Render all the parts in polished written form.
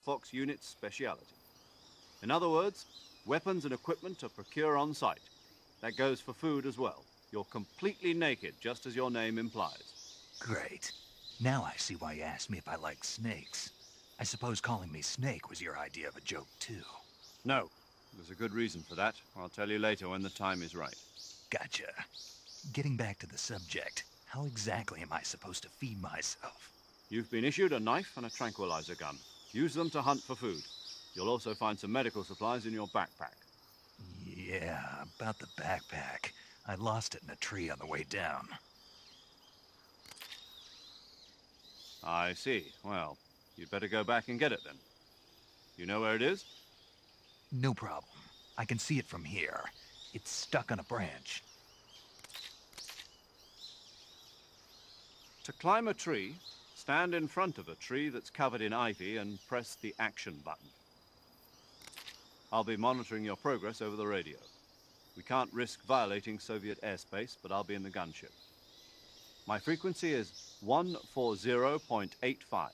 Fox unit's speciality. In other words, weapons and equipment are procured on site. That goes for food as well. You're completely naked, just as your name implies. Great. Now I see why you asked me if I like snakes. I suppose calling me Snake was your idea of a joke, too. No, there's a good reason for that. I'll tell you later when the time is right. Gotcha. Getting back to the subject, how exactly am I supposed to feed myself? You've been issued a knife and a tranquilizer gun. Use them to hunt for food. You'll also find some medical supplies in your backpack. Yeah, about the backpack. I lost it in a tree on the way down. I see. Well, you'd better go back and get it then. You know where it is? No problem. I can see it from here. It's stuck on a branch. To climb a tree, stand in front of a tree that's covered in ivy and press the action button. I'll be monitoring your progress over the radio. We can't risk violating Soviet airspace, but I'll be in the gunship. My frequency is 140.85.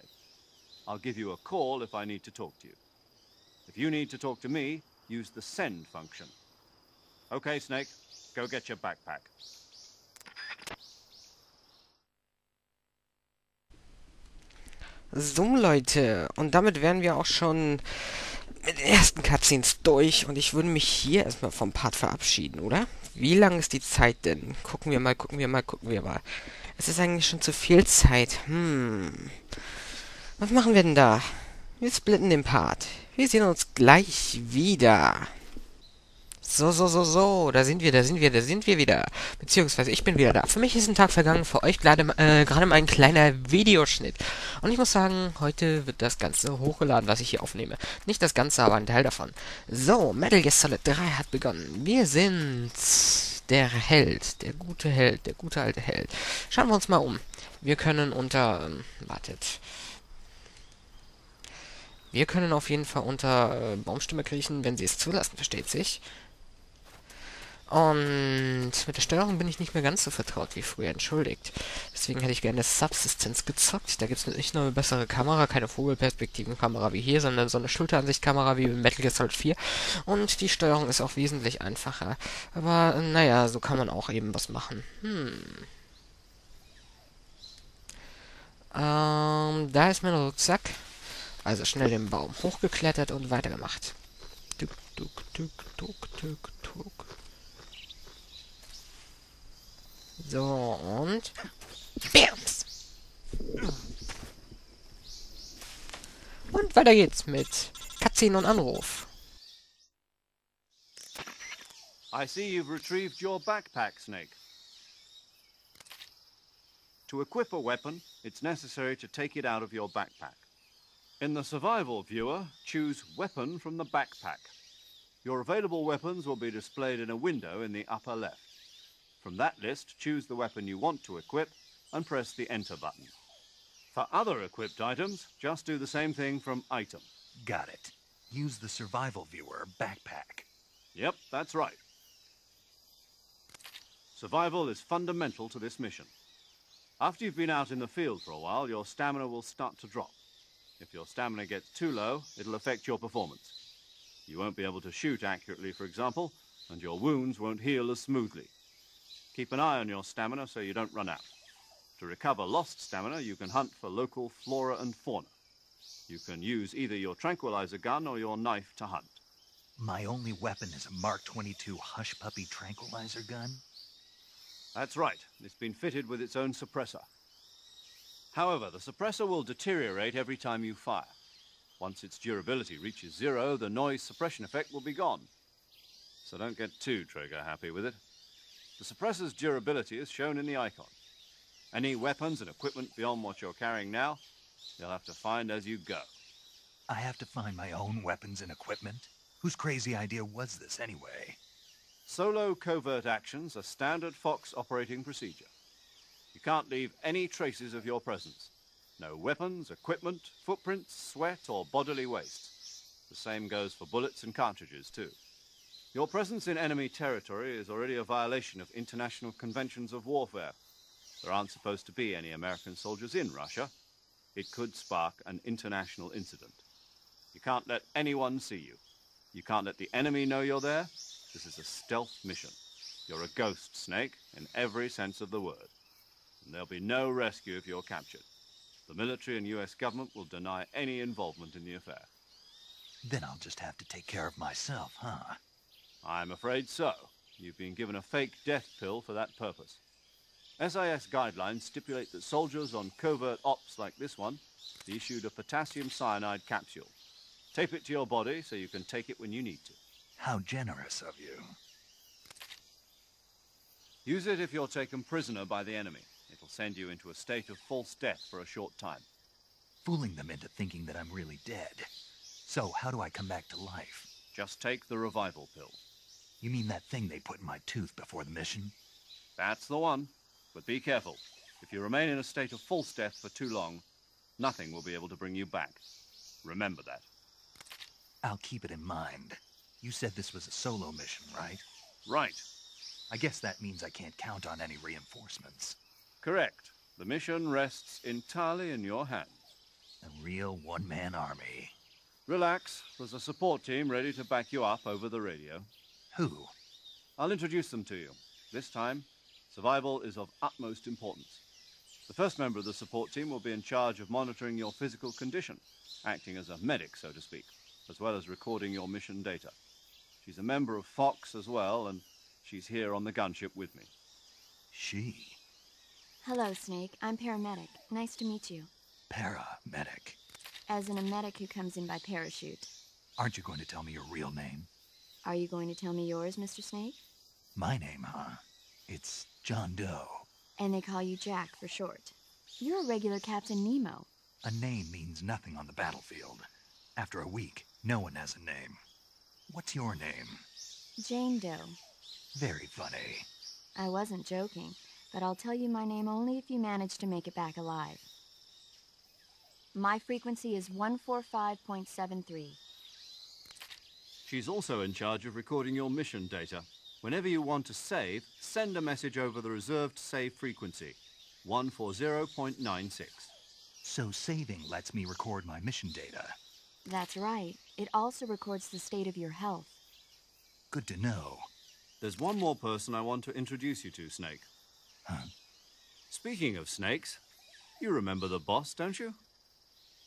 I'll give you a call if I need to talk to you. If you need to talk to me, use the send function. Okay, Snake, go get your backpack. So Leute, und damit wären wir auch schon mit den ersten Cutscenes durch und ich würde mich hier erstmal vom Part verabschieden, oder? Wie lang ist die Zeit denn? Gucken wir mal. Es ist eigentlich schon zu viel Zeit. Was machen wir denn da? Wir splitten den Part. Wir sehen uns gleich wieder. So, da sind wir wieder. Beziehungsweise ich bin wieder da. Für mich ist ein Tag vergangen, für euch gerade mal ein kleiner Videoschnitt. Und ich muss sagen, heute wird das Ganze hochgeladen, was ich hier aufnehme. Nicht das Ganze, aber ein Teil davon. So, Metal Gear Solid 3 hat begonnen. Wir sind der Held, der gute alte Held. Schauen wir uns mal um. Wir können Wir können auf jeden Fall unter Baumstimme kriechen, wenn sie es zulassen, versteht sich. Und mit der Steuerung bin ich nicht mehr ganz so vertraut wie früher, entschuldigt. Deswegen hätte ich gerne Subsistence gezockt. Da gibt es nicht nur eine bessere Kamera, keine Vogelperspektivenkamera wie hier, sondern so eine Schulteransichtkamera wie in Metal Gear Solid 4. Und die Steuerung ist auch wesentlich einfacher. Aber naja, so kann man auch eben was machen. Da ist mein Rucksack. Also schnell den Baum hochgeklettert und weitergemacht. Tuk. So, und BAMS! Und weiter geht's mit Cutscene und Anruf. I see you've retrieved your backpack, Snake. To equip a weapon, it's necessary to take it out of your backpack. In the survival viewer, choose Weapon from the backpack. Your available weapons will be displayed in a window in the upper left. From that list, choose the weapon you want to equip and press the Enter button. For other equipped items, just do the same thing from Item. Got it. Use the survival viewer backpack. Yep, that's right. Survival is fundamental to this mission. After you've been out in the field for a while, your stamina will start to drop. If your stamina gets too low, it'll affect your performance. You won't be able to shoot accurately, for example, and your wounds won't heal as smoothly. Keep an eye on your stamina so you don't run out. To recover lost stamina, you can hunt for local flora and fauna. You can use either your tranquilizer gun or your knife to hunt. My only weapon is a Mark 22 Hush Puppy tranquilizer gun? That's right. It's been fitted with its own suppressor. However, the suppressor will deteriorate every time you fire. Once its durability reaches 0, the noise suppression effect will be gone. So don't get too trigger-happy with it. The suppressor's durability is shown in the icon. Any weapons and equipment beyond what you're carrying now, you'll have to find as you go. I have to find my own weapons and equipment? Whose crazy idea was this, anyway? Solo covert actions are standard Fox operating procedure. You can't leave any traces of your presence. No weapons, equipment, footprints, sweat, or bodily waste. The same goes for bullets and cartridges, too. Your presence in enemy territory is already a violation of international conventions of warfare. There aren't supposed to be any American soldiers in Russia. It could spark an international incident. You can't let anyone see you. You can't let the enemy know you're there. This is a stealth mission. You're a ghost, Snake, in every sense of the word. And there'll be no rescue if you're captured. The military and US government will deny any involvement in the affair. Then I'll just have to take care of myself, huh? I'm afraid so. You've been given a fake death pill for that purpose. SIS guidelines stipulate that soldiers on covert ops like this one be issued a potassium cyanide capsule. Tape it to your body so you can take it when you need to. How generous of you. Use it if you're taken prisoner by the enemy. It'll send you into a state of false death for a short time. Fooling them into thinking that I'm really dead. So, how do I come back to life? Just take the revival pill. You mean that thing they put in my tooth before the mission? That's the one. But be careful. If you remain in a state of false death for too long, nothing will be able to bring you back. Remember that. I'll keep it in mind. You said this was a solo mission, right? Right. I guess that means I can't count on any reinforcements. Correct. The mission rests entirely in your hands. A real one-man army. Relax. There's a support team ready to back you up over the radio. Who? I'll introduce them to you. This time, survival is of utmost importance. The first member of the support team will be in charge of monitoring your physical condition, acting as a medic, so to speak, as well as recording your mission data. She's a member of Fox as well, and she's here on the gunship with me. She? Hello, Snake. I'm paramedic. Nice to meet you. Paramedic. As in a medic who comes in by parachute. Aren't you going to tell me your real name? Are you going to tell me yours, Mr. Snake? My name, huh? It's John Doe. And they call you Jack for short. You're a regular Captain Nemo. A name means nothing on the battlefield. After a week, no one has a name. What's your name? Jane Doe. Very funny. I wasn't joking, but I'll tell you my name only if you manage to make it back alive. My frequency is 145.73. She's also in charge of recording your mission data. Whenever you want to save, send a message over the reserved save frequency, 140.96. So saving lets me record my mission data. That's right. It also records the state of your health. Good to know. There's one more person I want to introduce you to, Snake. Huh? Speaking of snakes, you remember the boss, don't you?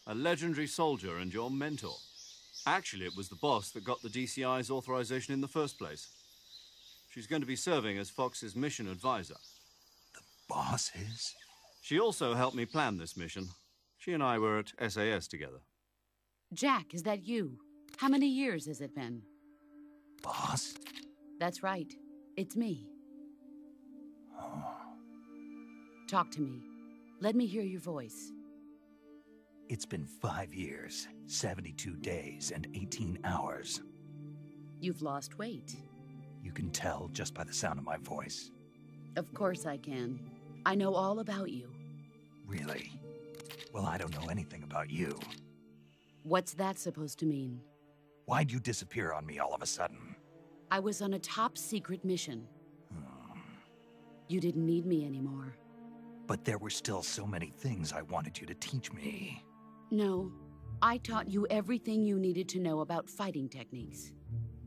A legendary soldier and your mentor. Actually, it was the boss that got the DCI's authorization in the first place. She's going to be serving as Fox's mission advisor. The boss is? She also helped me plan this mission. She and I were at SAS together. Jack, is that you? How many years has it been? Boss? That's right. It's me. Oh. Talk to me. Let me hear your voice. It's been 5 years, 72 days, and 18 hours. You've lost weight. You can tell just by the sound of my voice. Of course I can. I know all about you. Really? Well, I don't know anything about you. What's that supposed to mean? Why'd you disappear on me all of a sudden? I was on a top-secret mission. You didn't need me anymore. But there were still so many things I wanted you to teach me. No, I taught you everything you needed to know about fighting techniques.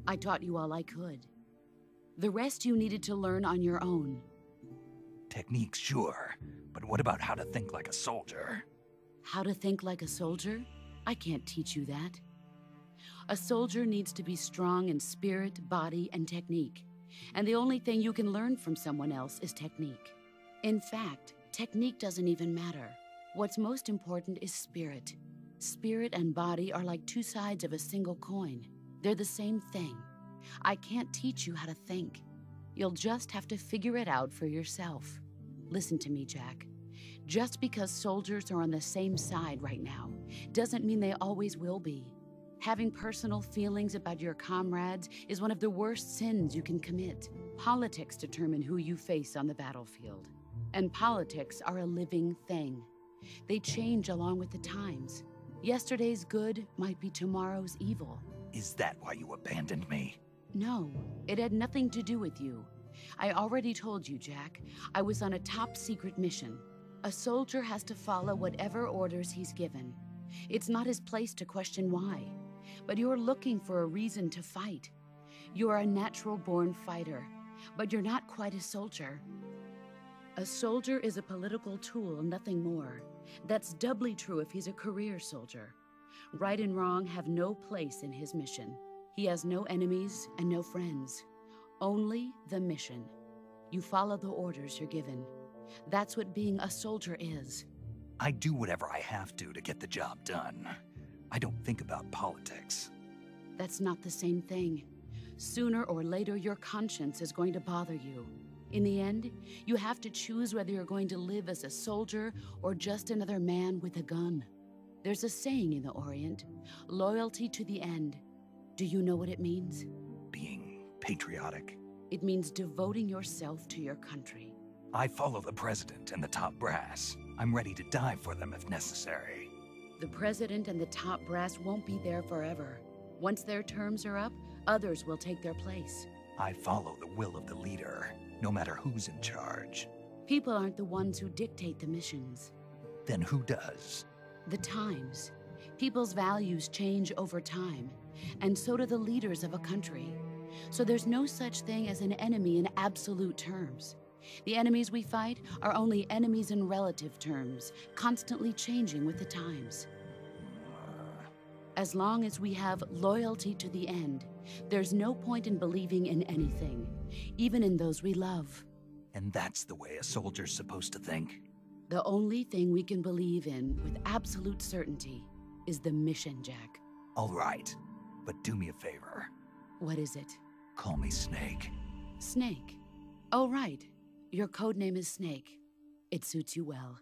I taught you all I could. The rest you needed to learn on your own. Techniques, sure. But what about how to think like a soldier? How to think like a soldier? I can't teach you that. A soldier needs to be strong in spirit, body, and technique. And the only thing you can learn from someone else is technique. In fact, technique doesn't even matter. What's most important is spirit. Spirit and body are like two sides of a single coin. They're the same thing. I can't teach you how to think. You'll just have to figure it out for yourself. Listen to me, Jack. Just because soldiers are on the same side right now doesn't mean they always will be. Having personal feelings about your comrades is one of the worst sins you can commit. Politics determine who you face on the battlefield. And politics are a living thing. They change along with the times. Yesterday's good might be tomorrow's evil. Is that why you abandoned me? No, it had nothing to do with you. I already told you, Jack. I was on a top-secret mission. A soldier has to follow whatever orders he's given. It's not his place to question why. but you're looking for a reason to fight. You're a natural-born fighter, but you're not quite a soldier. A soldier is a political tool, nothing more. That's doubly true if he's a career soldier. Right and wrong have no place in his mission. He has no enemies and no friends. Only the mission. You follow the orders you're given. That's what being a soldier is. I do whatever I have to get the job done. I don't think about politics. That's not the same thing. Sooner or later, your conscience is going to bother you. In the end, you have to choose whether you're going to live as a soldier or just another man with a gun. There's a saying in the Orient, loyalty to the end. Do you know what it means? Being patriotic. It means devoting yourself to your country. I follow the president and the top brass. I'm ready to die for them if necessary. The president and the top brass won't be there forever. Once their terms are up, others will take their place. I follow the will of the leader, no matter who's in charge. People aren't the ones who dictate the missions. Then who does? The times. People's values change over time, and so do the leaders of a country. So there's no such thing as an enemy in absolute terms. The enemies we fight are only enemies in relative terms, constantly changing with the times. As long as we have loyalty to the end, there's no point in believing in anything, even in those we love. And that's the way a soldier's supposed to think? The only thing we can believe in with absolute certainty is the mission, Jack. All right, but do me a favor. What is it? Call me Snake. Snake. Oh, right. Your code name is Snake. It suits you well.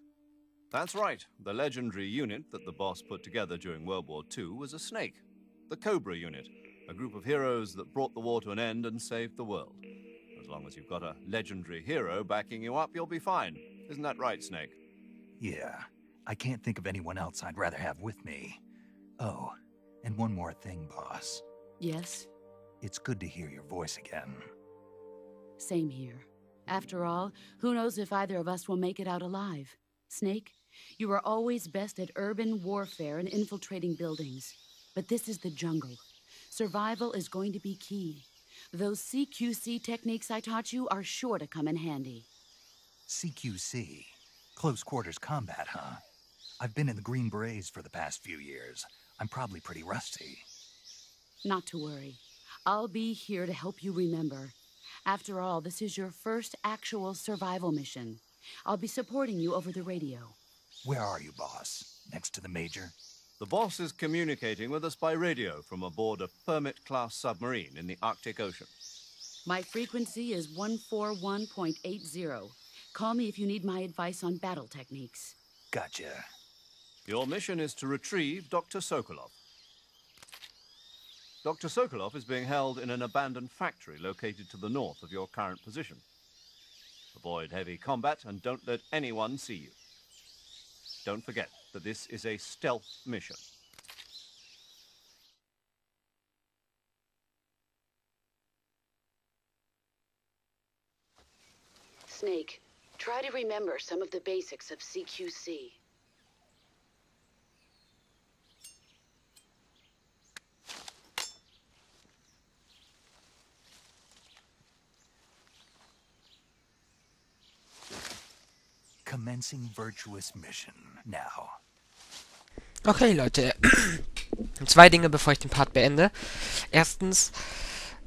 That's right. The legendary unit that the boss put together during World War II was a snake. The Cobra unit, a group of heroes that brought the war to an end and saved the world. As long as you've got a legendary hero backing you up, you'll be fine. Isn't that right, Snake? Yeah, I can't think of anyone else I'd rather have with me. Oh, and one more thing, boss. Yes? It's good to hear your voice again. Same here. After all, who knows if either of us will make it out alive? Snake, you are always best at urban warfare and infiltrating buildings. But this is the jungle. Survival is going to be key. Those CQC techniques I taught you are sure to come in handy. CQC? Close quarters combat, huh? I've been in the Green Berets for the past few years. I'm probably pretty rusty. Not to worry. I'll be here to help you remember. After all, this is your first actual survival mission. I'll be supporting you over the radio. Where are you, boss? Next to the Major? The boss is communicating with us by radio from aboard a Permit-class submarine in the Arctic Ocean. My frequency is 141.80. Call me if you need my advice on battle techniques. Gotcha. Your mission is to retrieve Dr. Sokolov. Dr. Sokolov is being held in an abandoned factory located to the north of your current position. Avoid heavy combat and don't let anyone see you. Don't forget that this is a stealth mission. Snake, try to remember some of the basics of CQC. Commencing virtuous mission. Now. Okay, Leute. Zwei Dinge, bevor ich den Part beende. Erstens,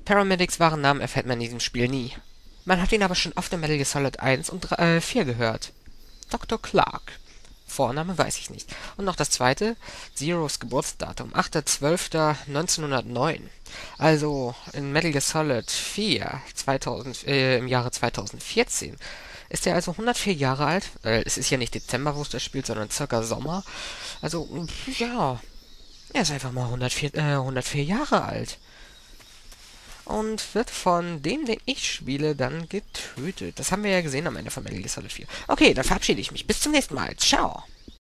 Paramedics wahren Namen erfährt man in diesem Spiel nie. Man hat ihn aber schon oft in Metal Gear Solid 1 und 4 gehört. Dr. Clark. Vorname weiß ich nicht. Und noch das zweite, Zeros Geburtsdatum, 8.12.1909. Also in Metal Gear Solid 4 im Jahre 2014 ist er also 104 Jahre alt. Es ist ja nicht Dezember, wo es das spielt, sondern circa Sommer. Also, ja, er ist einfach mal 104 Jahre alt. Und wird von dem, den ich spiele, dann getötet. Das haben wir ja gesehen am Ende von Metal Gear Solid 4. Okay, dann verabschiede ich mich. Bis zum nächsten Mal. Ciao.